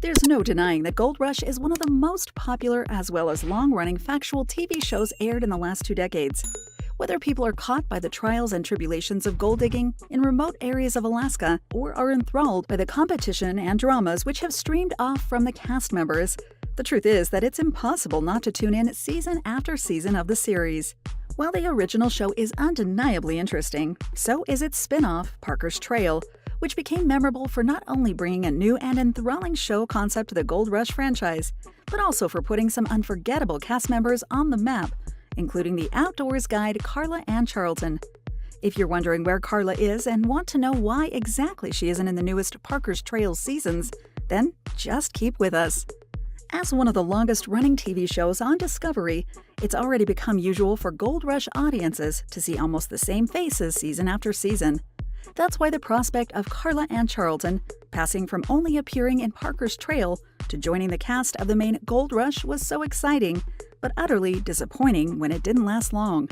There's no denying that Gold Rush is one of the most popular as well as long-running factual TV shows aired in the last 2 decades. Whether people are caught by the trials and tribulations of gold digging in remote areas of Alaska or are enthralled by the competition and dramas which have streamed off from the cast members, the truth is that it's impossible not to tune in season after season of the series. While the original show is undeniably interesting, so is its spin-off, Parker's Trail, which became memorable for not only bringing a new and enthralling show concept to the Gold Rush franchise, but also for putting some unforgettable cast members on the map, including the outdoors guide Karla Ann Charlton. If you're wondering where Karla is and want to know why exactly she isn't in the newest Parker's Trail seasons, then just keep with us. As one of the longest-running TV shows on Discovery, it's already become usual for Gold Rush audiences to see almost the same faces season after season. That's why the prospect of Karla Ann Charlton passing from only appearing in Parker's Trail to joining the cast of the main Gold Rush was so exciting, but utterly disappointing when it didn't last long.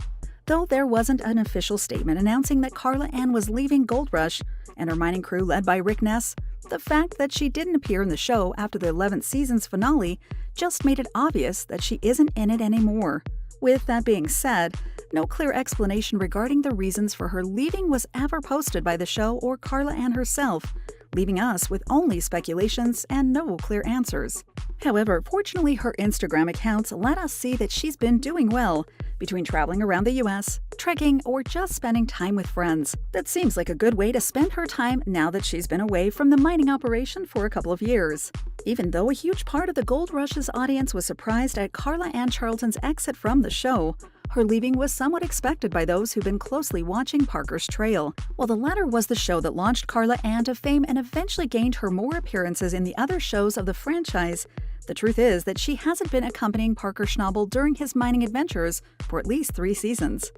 Though there wasn't an official statement announcing that Karla Ann was leaving Gold Rush and her mining crew led by Rick Ness, the fact that she didn't appear in the show after the 11th season's finale just made it obvious that she isn't in it anymore. With that being said, no clear explanation regarding the reasons for her leaving was ever posted by the show or Karla Ann herself, leaving us with only speculations and no clear answers. However, fortunately her Instagram accounts let us see that she's been doing well, between traveling around the US, trekking, or just spending time with friends. That seems like a good way to spend her time now that she's been away from the mining operation for a couple of years. Even though a huge part of the Gold Rush's audience was surprised at Karla Ann Charlton's exit from the show, her leaving was somewhat expected by those who've been closely watching Parker's Trail. While the latter was the show that launched Karla Ann to fame and eventually gained her more appearances in the other shows of the franchise, the truth is that she hasn't been accompanying Parker Schnabel during his mining adventures for at least 3 seasons.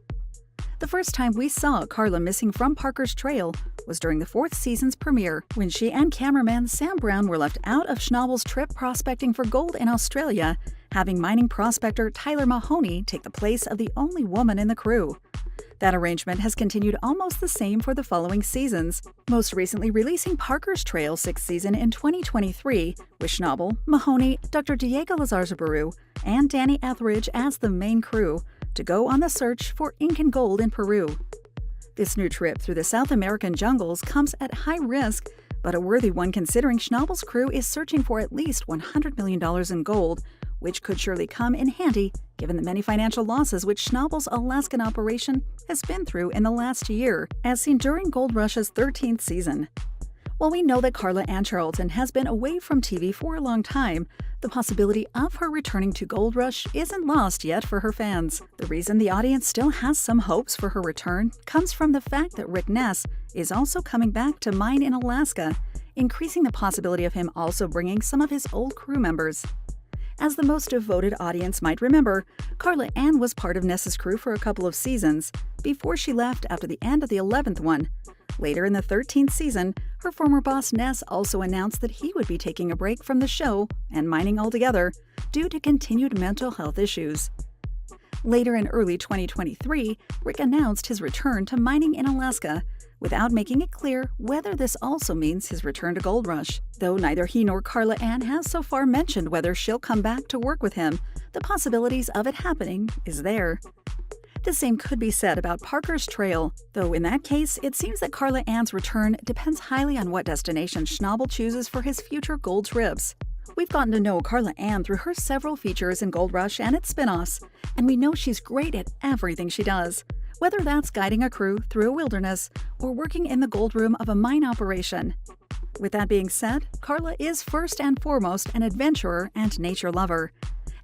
The first time we saw Karla missing from Parker's Trail was during the 4th season's premiere, when she and cameraman Sam Brown were left out of Schnabel's trip prospecting for gold in Australia, having mining prospector Tyler Mahoney take the place of the only woman in the crew. That arrangement has continued almost the same for the following seasons, most recently releasing Parker's Trail 6th season in 2023, with Schnabel, Mahoney, Dr. Diego Lazarzaburu, and Danny Etheridge as the main crew, to go on the search for Incan gold in Peru. This new trip through the South American jungles comes at high risk, but a worthy one considering Schnabel's crew is searching for at least $100 million in gold, which could surely come in handy given the many financial losses which Schnabel's Alaskan operation has been through in the last year, as seen during Gold Rush's 13th season. While we know that Karla Ann Charlton has been away from TV for a long time, the possibility of her returning to Gold Rush isn't lost yet for her fans. The reason the audience still has some hopes for her return comes from the fact that Rick Ness is also coming back to mine in Alaska, increasing the possibility of him also bringing some of his old crew members. As the most devoted audience might remember, Karla Ann was part of Ness's crew for a couple of seasons, before she left after the end of the 11th one. Later in the 13th season, her former boss Ness also announced that he would be taking a break from the show and mining altogether due to continued mental health issues. Later in early 2023, Rick announced his return to mining in Alaska, without making it clear whether this also means his return to Gold Rush. Though neither he nor Karla Ann has so far mentioned whether she'll come back to work with him, the possibilities of it happening is there. The same could be said about Parker's Trail, though in that case, it seems that Karla Ann's return depends highly on what destination Schnabel chooses for his future gold trips. We've gotten to know Karla Ann through her several features in Gold Rush and its spin-offs, and we know she's great at everything she does, whether that's guiding a crew through a wilderness or working in the gold room of a mine operation. With that being said, Karla is first and foremost an adventurer and nature lover.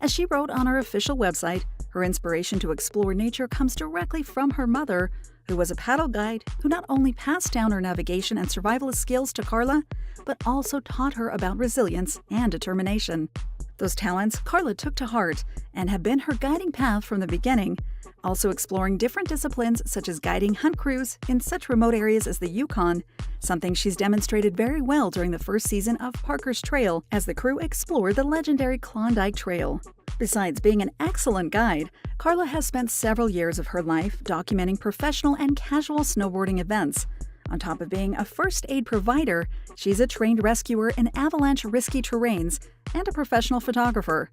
As she wrote on her official website, her inspiration to explore nature comes directly from her mother, who was a paddle guide who not only passed down her navigation and survivalist skills to Karla, but also taught her about resilience and determination. Those talents Karla took to heart and have been her guiding path from the beginning, also exploring different disciplines such as guiding hunt crews in such remote areas as the Yukon, something she's demonstrated very well during the first season of Parker's Trail as the crew explored the legendary Klondike Trail. Besides being an excellent guide, Karla has spent several years of her life documenting professional and casual snowboarding events, On top of being a first aid provider, she's a trained rescuer in avalanche risky terrains and a professional photographer.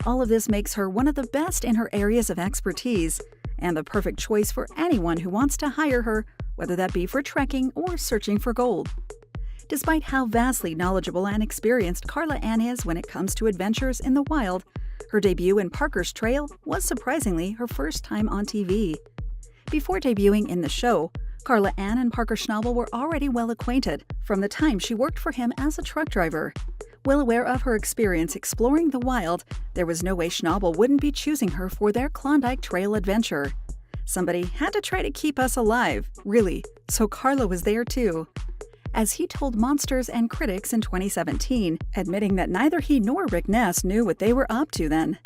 All of this makes her one of the best in her areas of expertise and the perfect choice for anyone who wants to hire her, whether that be for trekking or searching for gold. Despite how vastly knowledgeable and experienced Karla Ann is when it comes to adventures in the wild, her debut in Parker's Trail was surprisingly her first time on TV. Before debuting in the show, Karla Ann and Parker Schnabel were already well acquainted from the time she worked for him as a truck driver. Well aware of her experience exploring the wild, there was no way Schnabel wouldn't be choosing her for their Klondike Trail adventure. Somebody had to try to keep us alive, really, so Karla was there too. As he told Monsters and Critics in 2017, admitting that neither he nor Rick Ness knew what they were up to then.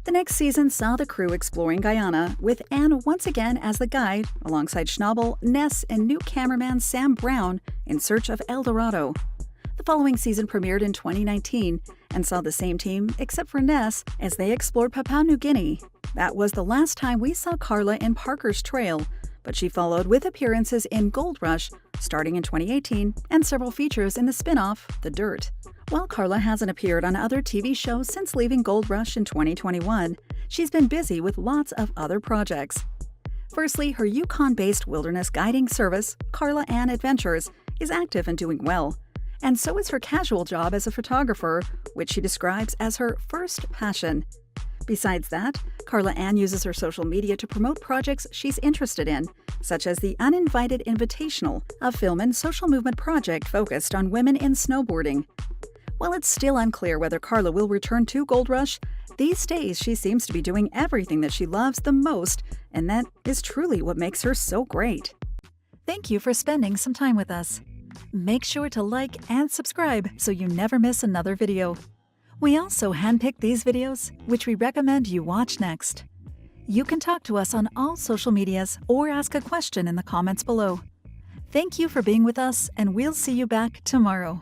The next season saw the crew exploring Guyana, with Ann once again as the guide, alongside Schnabel, Ness, and new cameraman Sam Brown in search of El Dorado. The following season premiered in 2019 and saw the same team, except for Ness, as they explored Papua New Guinea. That was the last time we saw Karla in Parker's Trail, but she followed with appearances in Gold Rush, starting in 2018, and several features in the spin-off, The Dirt. While Karla hasn't appeared on other TV shows since leaving Gold Rush in 2021, she's been busy with lots of other projects. Firstly, her Yukon-based wilderness guiding service, Karla Ann Adventures, is active and doing well. And so is her casual job as a photographer, which she describes as her first passion. Besides that, Karla Ann uses her social media to promote projects she's interested in, such as the Uninvited Invitational, a film and social movement project focused on women in snowboarding. While it's still unclear whether Karla will return to Gold Rush, these days she seems to be doing everything that she loves the most, and that is truly what makes her so great. Thank you for spending some time with us. Make sure to like and subscribe so you never miss another video. We also handpick these videos, which we recommend you watch next. You can talk to us on all social medias or ask a question in the comments below. Thank you for being with us, and we'll see you back tomorrow.